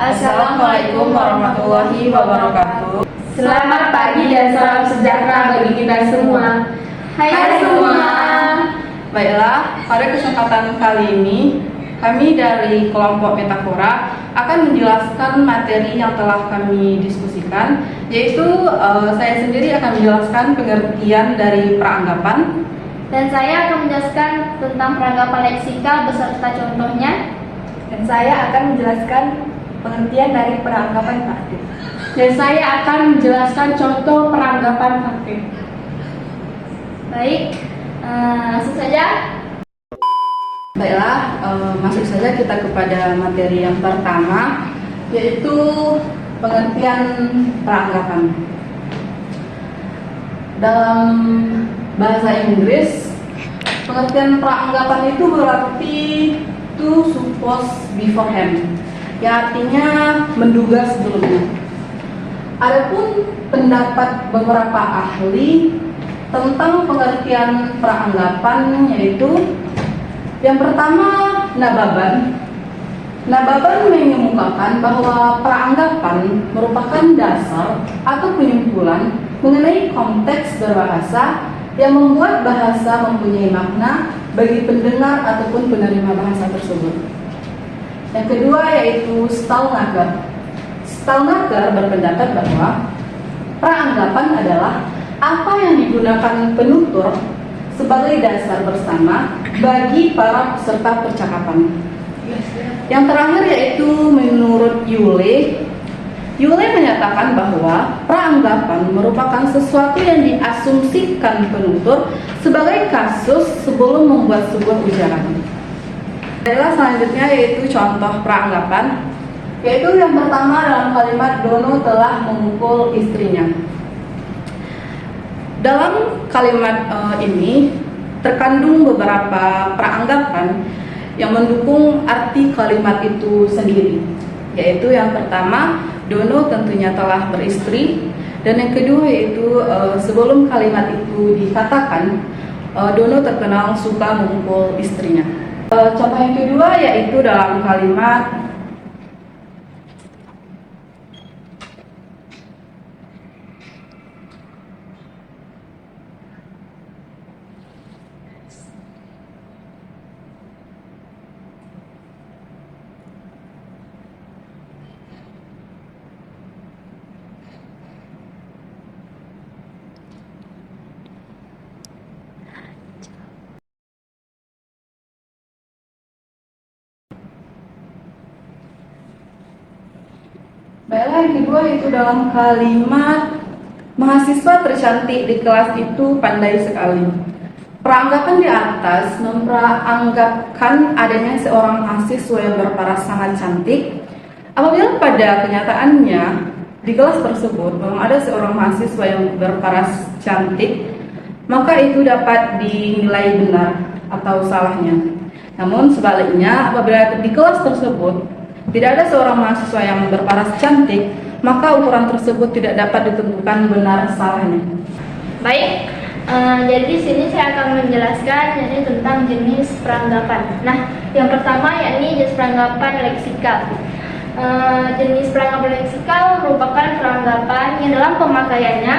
Assalamualaikum warahmatullahi wabarakatuh. Selamat pagi dan salam sejahtera bagi kita semua. Hai semua. Baiklah, pada kesempatan kali ini kami dari kelompok Metafora akan menjelaskan materi yang telah kami diskusikan, yaitu saya sendiri akan menjelaskan pengertian dari peranggapan, Dan saya akan menjelaskan tentang peranggapan leksikal beserta contohnya. Dan saya akan menjelaskan pengertian dari peranggapan faktif. Dan saya akan menjelaskan contoh peranggapan faktif. Baik, langsung saja. Baiklah, masuk saja kita kepada materi yang pertama, yaitu pengertian peranggapan. Dalam bahasa Inggris, pengertian peranggapan itu berarti to suppose beforehand, yang artinya menduga sebelumnya. Adapun pendapat beberapa ahli tentang pengertian peranggapan yaitu yang pertama, Nababan. Nababan mengemukakan bahwa peranggapan merupakan dasar atau penyimpulan mengenai konteks berbahasa yang membuat bahasa mempunyai makna bagi pendengar ataupun penerima bahasa tersebut. Yang kedua yaitu Stalnaker. Stalnaker berpendapat bahwa peranggapan adalah apa yang digunakan penutur sebagai dasar bersama bagi para peserta percakapan. Yang terakhir yaitu menurut Yule menyatakan bahwa peranggapan merupakan sesuatu yang diasumsikan penutur sebagai kasus sebelum membuat sebuah ujaran. Adalah selanjutnya yaitu contoh peranggapan, yaitu yang pertama dalam kalimat Dono telah memukul istrinya. Dalam kalimat ini terkandung beberapa peranggapan yang mendukung arti kalimat itu sendiri, yaitu yang pertama, Dono tentunya telah beristri, dan yang kedua yaitu sebelum kalimat itu dikatakan, Dono terkenal suka memukul istrinya. Contoh yang kedua yaitu dalam kalimat Baiklah, yang kedua itu dalam kalimat mahasiswa tercantik di kelas itu pandai sekali. Peranggapan di atas memperanggapkan adanya seorang mahasiswa yang berparas sangat cantik. Apabila pada kenyataannya di kelas tersebut memang ada seorang mahasiswa yang berparas cantik, maka itu dapat dinilai benar atau salahnya. Namun sebaliknya, apabila di kelas tersebut tidak ada seorang mahasiswa yang berparas cantik, maka ukuran tersebut tidak dapat ditentukan benar salahnya. Baik, jadi di sini saya akan menjelaskan tentang jenis peranggapan. Nah, yang pertama yakni jenis peranggapan leksikal. Jenis peranggapan leksikal merupakan peranggapan yang dalam pemakaiannya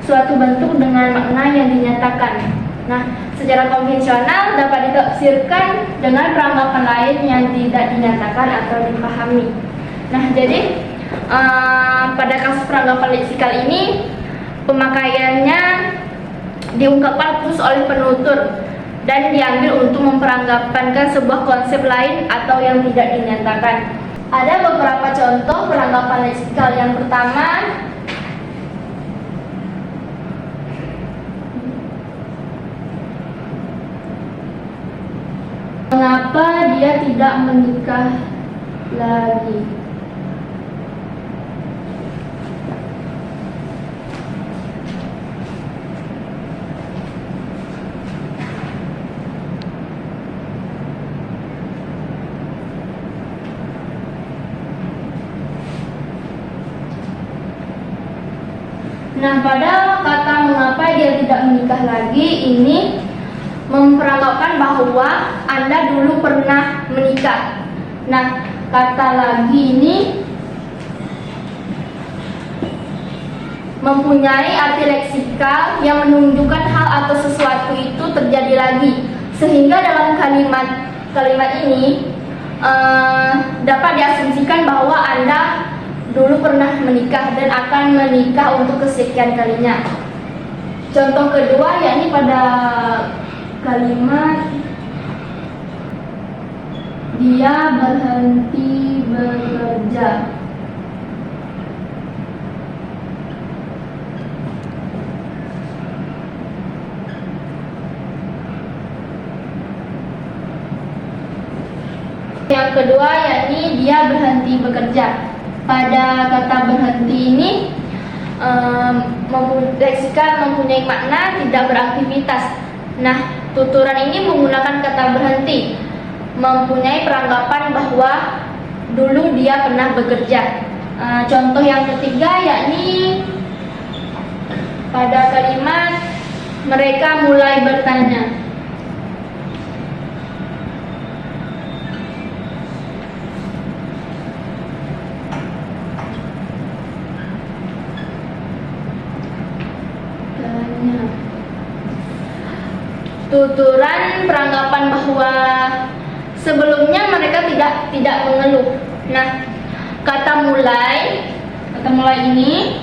suatu bentuk dengan makna yang dinyatakan. Nah, secara konvensional dapat ditafsirkan dengan peranggapan lain yang tidak dinyatakan atau dipahami. Nah, jadi pada kasus peranggapan leksikal ini pemakaiannya diungkapkan khusus oleh penutur dan diambil untuk memperanggapankan sebuah konsep lain atau yang tidak dinyatakan. Ada beberapa contoh peranggapan leksikal. Yang pertama, mengapa dia tidak menikah lagi? Nah, pada kata mengapa dia tidak menikah lagi ini memperagakan bahwa Anda dulu pernah menikah. Nah, kata lagi ini mempunyai arti leksikal yang menunjukkan hal atau sesuatu itu terjadi lagi, sehingga dalam kalimat ini dapat diasumsikan bahwa Anda dulu pernah menikah dan akan menikah untuk kesekian kalinya. Contoh kedua yakni pada kalimat dia berhenti bekerja. Yang kedua yakni dia berhenti bekerja. Pada kata berhenti ini leksikal mempunyai makna tidak beraktivitas. Nah, tuturan ini menggunakan kata berhenti, mempunyai peranggapan bahwa dulu dia pernah bekerja. Contoh yang ketiga yakni pada kalimat mereka mulai bertanya. Tuturan peranggapan bahwa sebelumnya mereka tidak mengeluh. Nah, kata mulai ini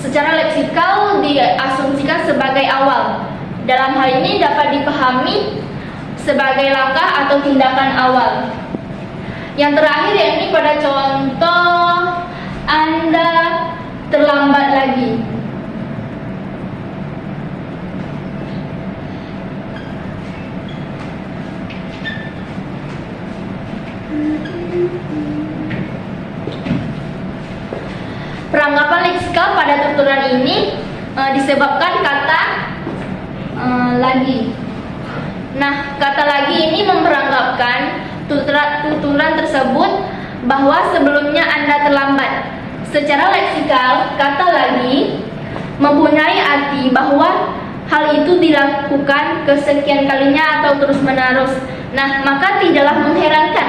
secara leksikal diasumsikan sebagai awal. Dalam hal ini dapat dipahami sebagai langkah atau tindakan awal. Yang terakhir yakni pada contoh Anda terlambat lagi. Peranggapan leksikal pada tuturan ini disebabkan kata lagi. Nah, kata lagi ini memperanggapkan tuturan tersebut bahwa sebelumnya Anda terlambat. Secara leksikal, kata lagi mempunyai arti bahwa hal itu dilakukan kesekian kalinya atau terus-menerus. Nah, maka tidaklah mengherankan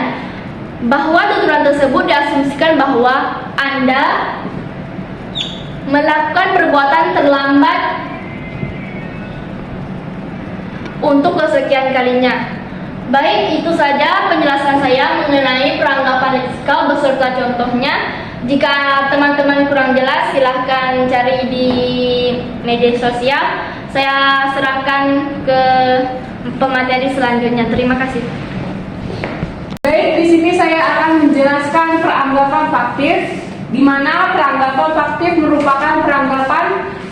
bahwa tuturan tersebut diasumsikan bahwa Anda melakukan perbuatan terlambat untuk kesekian kalinya. Baik, itu saja penjelasan saya mengenai peranggapan leksikal beserta contohnya. Jika teman-teman kurang jelas, silahkan cari di media sosial. Saya serahkan ke pemateri selanjutnya. Terima kasih. Baik, di sini saya akan menjelaskan peranggapan faktif, di mana peranggapan faktif merupakan peranggapan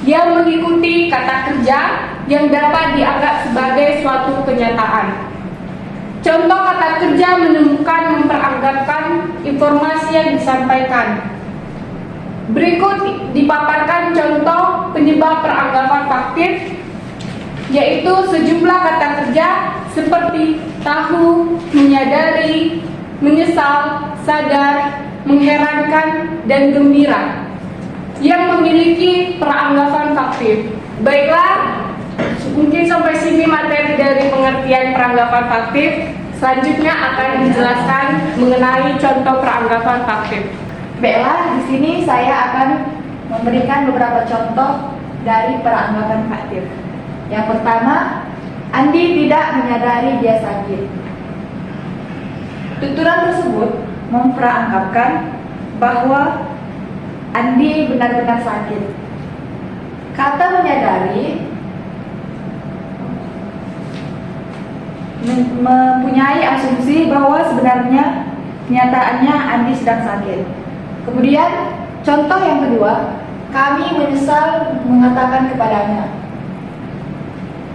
yang mengikuti kata kerja yang dapat dianggap sebagai suatu kenyataan. Contoh kata kerja menemukan memperanggapkan informasi yang disampaikan. Berikut dipaparkan contoh penyebab peranggapan faktif, yaitu sejumlah kata kerja seperti tahu, menyadari, menyesal, sadar, mengherankan, dan gembira yang memiliki peranggapan faktif. Baiklah, mungkin sampai sini materi dari pengertian peranggapan faktif. Selanjutnya akan dijelaskan mengenai contoh peranggapan faktif. Baiklah, di sini saya akan memberikan beberapa contoh dari peranggapan faktif. Yang pertama, Andi tidak menyadari dia sakit. Tuturan tersebut memperanggapkan bahwa Andi benar-benar sakit. Kata menyadari mempunyai asumsi bahwa sebenarnya kenyataannya Andi sedang sakit. Kemudian contoh yang kedua, kami menyesal mengatakan kepadanya.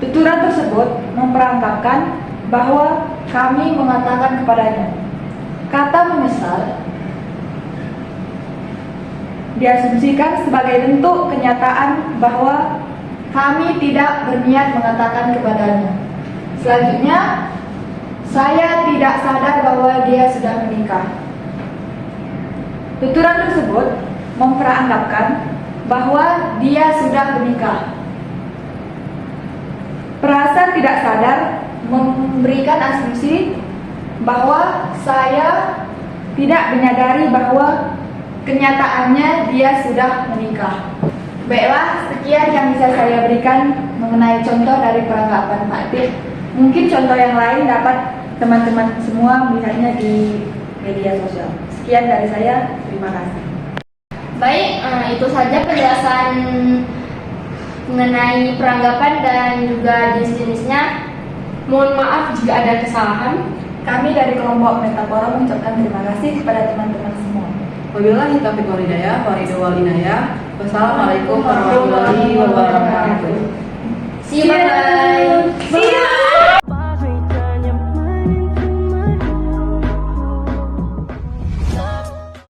Tuturan tersebut memperanggapkan bahwa kami mengatakan kepadanya. Kata menyesal diasumsikan sebagai bentuk kenyataan bahwa kami tidak berniat mengatakan kepadanya. Selanjutnya, saya tidak sadar bahwa dia sudah menikah. Tuturan tersebut memperanggapkan bahwa dia sudah menikah. Perasa tidak sadar memberikan asumsi bahwa saya tidak menyadari bahwa kenyataannya dia sudah menikah. Baiklah, sekian yang bisa saya berikan mengenai contoh dari peranggapan Pak Tip. Mungkin contoh yang lain dapat teman-teman semua melihatnya di media sosial. Sekian dari saya, terima kasih. Baik, itu saja penjelasan mengenai peranggapan dan juga jenis-jenisnya. Mohon maaf jika ada kesalahan. Kami dari kelompok Metapora mengucapkan terima kasih kepada teman-teman semua. Wabillahi taufiq wal hidayah, wal inayah. Wassalamualaikum warahmatullahi wabarakatuh. See you, bye-bye.